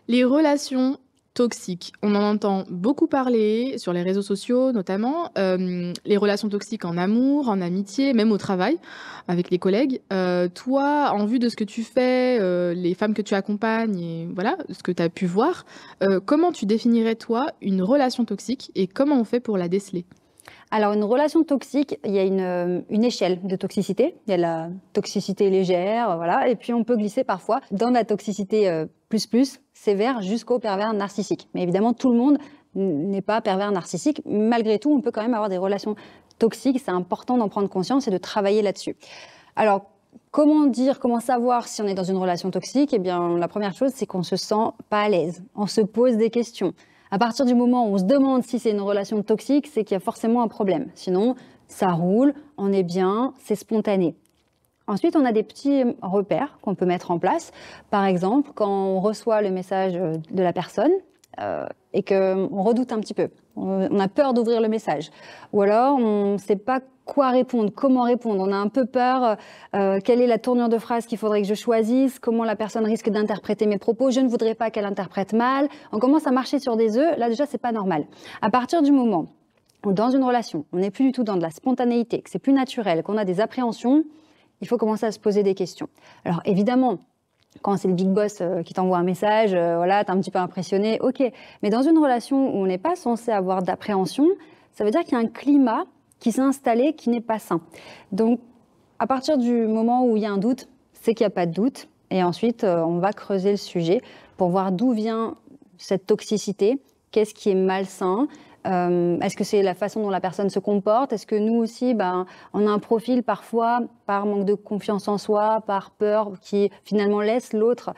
Les relations toxiques, on en entend beaucoup parler sur les réseaux sociaux notamment, les relations toxiques en amour, en amitié, même au travail avec les collègues. Toi, en vue de ce que tu fais, les femmes que tu accompagnes et voilà, ce que tu as pu voir, comment tu définirais toi une relation toxique et comment on fait pour la déceler? Alors, une relation toxique, il y a une échelle de toxicité. Il y a la toxicité légère, voilà, et puis on peut glisser parfois dans la toxicité plus sévère jusqu'au pervers narcissique. Mais évidemment, tout le monde n'est pas pervers narcissique. Malgré tout, on peut quand même avoir des relations toxiques. C'est important d'en prendre conscience et de travailler là-dessus. Alors, comment savoir si on est dans une relation toxique? Eh bien, la première chose, c'est qu'on se sent pas à l'aise. On se pose des questions. À partir du moment où on se demande si c'est une relation toxique, c'est qu'il y a forcément un problème. Sinon, ça roule, on est bien, c'est spontané. Ensuite, on a des petits repères qu'on peut mettre en place. Par exemple, quand on reçoit le message de la personne et qu'on redoute un petit peu, on a peur d'ouvrir le message. Ou alors, on ne sait pas quoi répondre, comment répondre. On a un peu peur, quelle est la tournure de phrase qu'il faudrait que je choisisse, comment la personne risque d'interpréter mes propos. Je ne voudrais pas qu'elle interprète mal. On commence à marcher sur des œufs. Là, déjà, c'est pas normal. À partir du moment où, dans une relation, on n'est plus du tout dans de la spontanéité, que c'est plus naturel, qu'on a des appréhensions, il faut commencer à se poser des questions. Alors, évidemment, quand c'est le big boss qui t'envoie un message, voilà, t'es un petit peu impressionné, ok. Mais dans une relation où on n'est pas censé avoir d'appréhension, ça veut dire qu'il y a un climat qui s'est installé qui n'est pas sain. Donc, à partir du moment où il y a un doute, c'est qu'il n'y a pas de doute. Et ensuite, on va creuser le sujet pour voir d'où vient cette toxicité, qu'est-ce qui est malsain. Est-ce que c'est la façon dont la personne se comporte? Est-ce que nous aussi, on a un profil parfois, par manque de confiance en soi, par peur, qui finalement laisse l'autre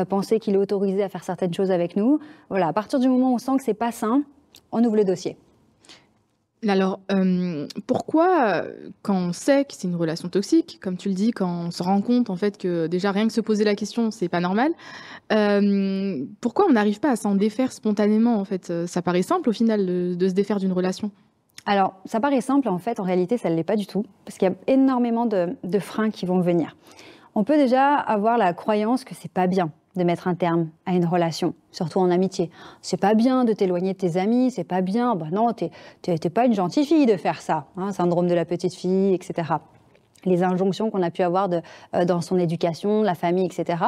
penser qu'il est autorisé à faire certaines choses avec nous? Voilà, à partir du moment où on sent que c'est pas sain, on ouvre le dossier. Alors, pourquoi, quand on sait que c'est une relation toxique, comme tu le dis, quand on se rend compte en fait que déjà rien que se poser la question, c'est pas normal, pourquoi on n'arrive pas à s'en défaire spontanément en fait? Ça paraît simple au final de se défaire d'une relation. Alors, ça paraît simple, en fait, en réalité, ça ne l'est pas du tout, parce qu'il y a énormément de freins qui vont venir. On peut déjà avoir la croyance que c'est pas bien de mettre un terme à une relation, surtout en amitié. C'est pas bien de t'éloigner de tes amis, c'est pas bien, non, t'es pas une gentille fille de faire ça, hein, syndrome de la petite fille, etc. Les injonctions qu'on a pu avoir dans son éducation, la famille, etc.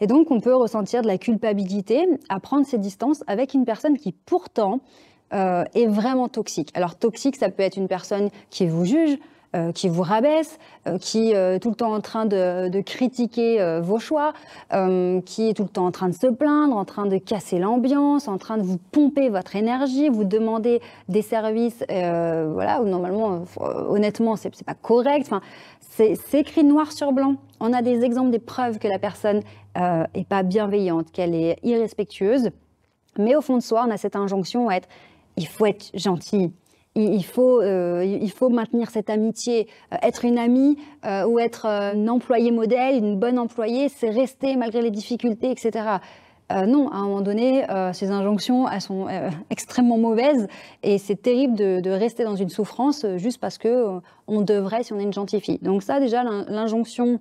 Et donc, on peut ressentir de la culpabilité à prendre ses distances avec une personne qui, pourtant, est vraiment toxique. Alors, toxique, ça peut être une personne qui vous juge, qui vous rabaisse, qui est tout le temps en train de critiquer vos choix, qui est tout le temps en train de se plaindre, en train de casser l'ambiance, en train de vous pomper votre énergie, vous demander des services voilà, où normalement, honnêtement, c'est pas correct. Enfin, c'est écrit noir sur blanc. On a des exemples, des preuves que la personne est pas bienveillante, qu'elle est irrespectueuse. Mais au fond de soi, on a cette injonction à être, il faut être gentil, il faut maintenir cette amitié. Être une amie ou être un employé modèle, une bonne employée, c'est rester malgré les difficultés, etc. Non, à un moment donné, ces injonctions, elles sont extrêmement mauvaises et c'est terrible de rester dans une souffrance juste parce que on devrait si on est une gentille fille. Donc ça, déjà, l'injonction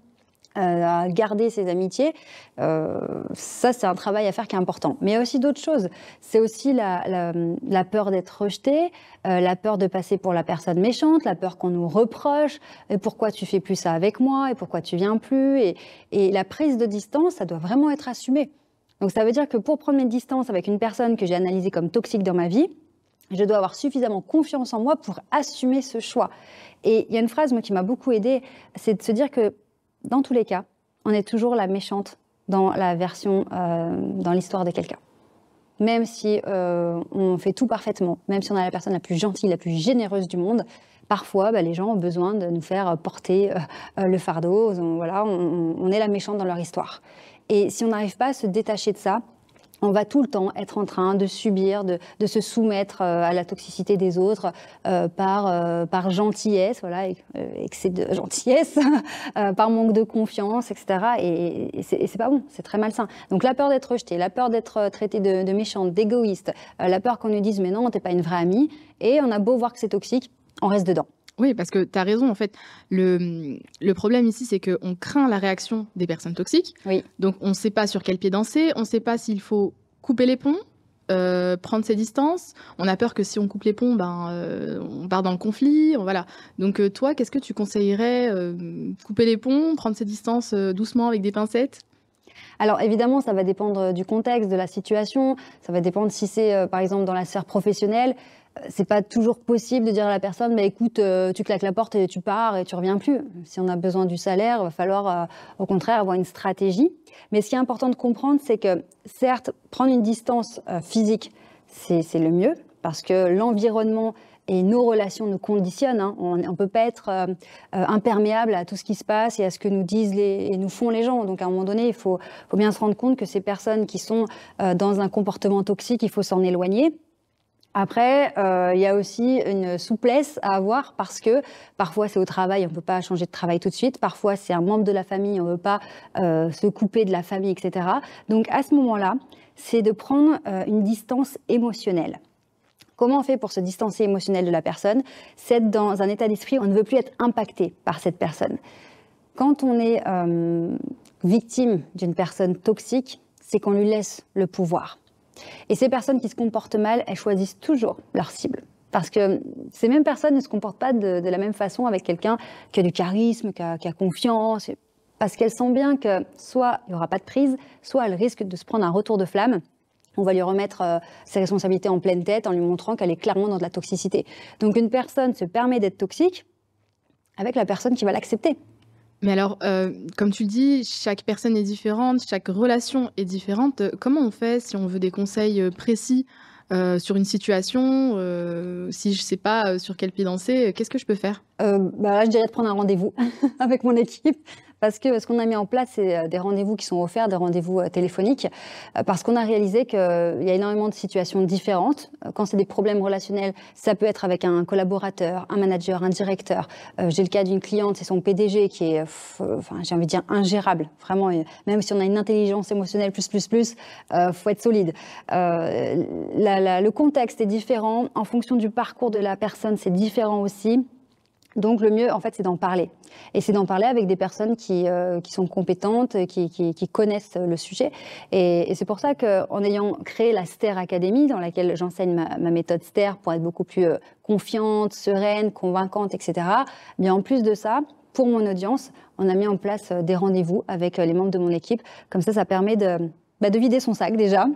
à garder ses amitiés, ça c'est un travail à faire qui est important. Mais il y a aussi d'autres choses. C'est aussi la peur d'être rejeté, la peur de passer pour la personne méchante, la peur qu'on nous reproche, et pourquoi tu fais plus ça avec moi, et pourquoi tu viens plus, et la prise de distance, ça doit vraiment être assumé. Donc ça veut dire que pour prendre mes distances avec une personne que j'ai analysée comme toxique dans ma vie, je dois avoir suffisamment confiance en moi pour assumer ce choix. Et il y a une phrase moi, qui m'a beaucoup aidée, c'est de se dire que dans tous les cas, on est toujours la méchante dans la version, dans l'histoire de quelqu'un. Même si on fait tout parfaitement, même si on a la personne la plus gentille, la plus généreuse du monde, parfois les gens ont besoin de nous faire porter le fardeau. Voilà, on est la méchante dans leur histoire. Et si on n'arrive pas à se détacher de ça, on va tout le temps être en train de subir, de se soumettre à la toxicité des autres par gentillesse, voilà, excès de gentillesse, par manque de confiance, etc. Et c'est pas bon, c'est très malsain. Donc la peur d'être rejetée, la peur d'être traitée de méchante, d'égoïste, la peur qu'on nous dise mais non, t'es pas une vraie amie, et on a beau voir que c'est toxique, on reste dedans. Oui, parce que tu as raison, en fait. Le problème ici, c'est qu'on craint la réaction des personnes toxiques. Oui. Donc, on ne sait pas sur quel pied danser, on ne sait pas s'il faut couper les ponts, prendre ses distances. On a peur que si on coupe les ponts, on part dans le conflit, voilà. Donc toi, qu'est-ce que tu conseillerais? Couper les ponts, prendre ses distances, doucement avec des pincettes? Alors évidemment, ça va dépendre du contexte, de la situation. Ça va dépendre si c'est, par exemple, dans la sphère professionnelle. C'est pas toujours possible de dire à la personne, écoute, tu claques la porte et tu pars et tu reviens plus. Si on a besoin du salaire, il va falloir au contraire avoir une stratégie. Mais ce qui est important de comprendre, c'est que certes, prendre une distance physique, c'est le mieux, parce que l'environnement et nos relations nous conditionnent. Hein. On ne peut pas être imperméable à tout ce qui se passe et à ce que nous disent et nous font les gens. Donc à un moment donné, il faut bien se rendre compte que ces personnes qui sont dans un comportement toxique, il faut s'en éloigner. Après, il y a aussi une souplesse à avoir parce que parfois c'est au travail, on ne peut pas changer de travail tout de suite. Parfois c'est un membre de la famille, on ne veut pas se couper de la famille, etc. Donc à ce moment-là, c'est de prendre une distance émotionnelle. Comment on fait pour se distancer émotionnellement de la personne? C'est être dans un état d'esprit où on ne veut plus être impacté par cette personne. Quand on est victime d'une personne toxique, c'est qu'on lui laisse le pouvoir. Et ces personnes qui se comportent mal, elles choisissent toujours leur cible. Parce que ces mêmes personnes ne se comportent pas de la même façon avec quelqu'un qui a du charisme, qui a confiance, parce qu'elles sentent bien que soit il n'y aura pas de prise, soit elles risquent de se prendre un retour de flamme. On va lui remettre ses responsabilités en pleine tête en lui montrant qu'elle est clairement dans de la toxicité. Donc une personne se permet d'être toxique avec la personne qui va l'accepter. Mais alors, comme tu le dis, chaque personne est différente, chaque relation est différente. Comment on fait si on veut des conseils précis sur une situation, si je ne sais pas sur quel pied danser, qu'est-ce que je peux faire? Là, je dirais de prendre un rendez-vous avec mon équipe. Parce que ce qu'on a mis en place, c'est des rendez-vous qui sont offerts, des rendez-vous téléphoniques, parce qu'on a réalisé qu'il y a énormément de situations différentes. Quand c'est des problèmes relationnels, ça peut être avec un collaborateur, un manager, un directeur. J'ai le cas d'une cliente, c'est son PDG qui est, j'ai envie de dire, ingérable. Vraiment, même si on a une intelligence émotionnelle faut être solide. Le contexte est différent. En fonction du parcours de la personne, c'est différent aussi. Donc le mieux, en fait, c'est d'en parler. Et c'est d'en parler avec des personnes qui sont compétentes, qui connaissent le sujet. Et c'est pour ça qu'en ayant créé la STER Academy, dans laquelle j'enseigne ma méthode STER pour être beaucoup plus confiante, sereine, convaincante, etc., bien en plus de ça, pour mon audience, on a mis en place des rendez-vous avec les membres de mon équipe. Comme ça permet de vider son sac déjà.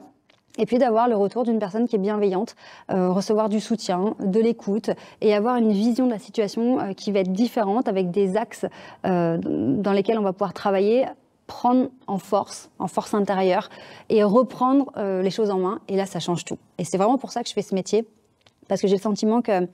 Et puis d'avoir le retour d'une personne qui est bienveillante, recevoir du soutien, de l'écoute et avoir une vision de la situation qui va être différente avec des axes dans lesquels on va pouvoir travailler, prendre en force intérieure et reprendre les choses en main. Et là, ça change tout. Et c'est vraiment pour ça que je fais ce métier, parce que j'ai le sentiment qu'il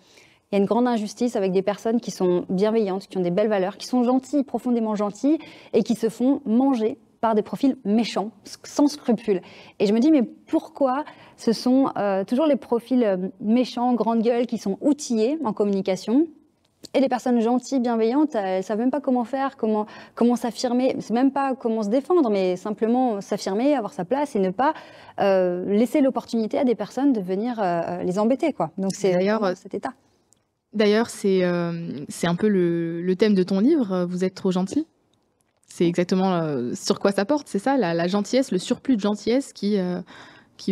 y a une grande injustice avec des personnes qui sont bienveillantes, qui ont des belles valeurs, qui sont gentilles, profondément gentilles et qui se font manger par des profils méchants, sans scrupules. Et je me dis, mais pourquoi ce sont toujours les profils méchants, grande gueule, qui sont outillés en communication, et les personnes gentilles, bienveillantes, elles ne savent même pas comment faire, comment s'affirmer, c'est même pas comment se défendre, mais simplement s'affirmer, avoir sa place et ne pas laisser l'opportunité à des personnes de venir les embêter, quoi. Donc c'est d'ailleurs cet état. D'ailleurs, c'est un peu le thème de ton livre, Vous êtes trop gentil. C'est exactement sur quoi ça porte, c'est ça, la gentillesse, le surplus de gentillesse qui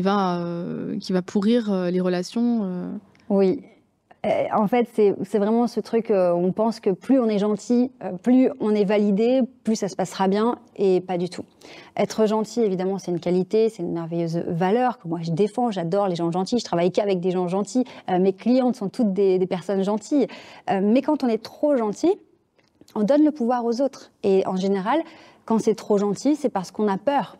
va pourrir les relations. Oui. En fait, c'est vraiment ce truc où on pense que plus on est gentil, plus on est validé, plus ça se passera bien, et pas du tout. Être gentil, évidemment, c'est une qualité, c'est une merveilleuse valeur que moi je défends, j'adore les gens gentils, je travaille qu'avec des gens gentils, mes clientes sont toutes des personnes gentilles. Mais quand on est trop gentil, on donne le pouvoir aux autres. Et en général, quand c'est trop gentil, c'est parce qu'on a peur.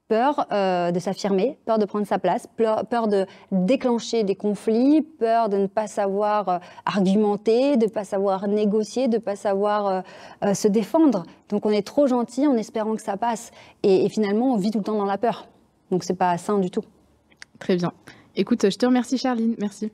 Peur de s'affirmer, peur de prendre sa place, peur de déclencher des conflits, peur de ne pas savoir argumenter, de ne pas savoir négocier, de ne pas savoir se défendre. Donc on est trop gentil en espérant que ça passe. Et finalement, on vit tout le temps dans la peur. Donc c'est pas sain du tout. Très bien. Écoute, je te remercie Charline, merci.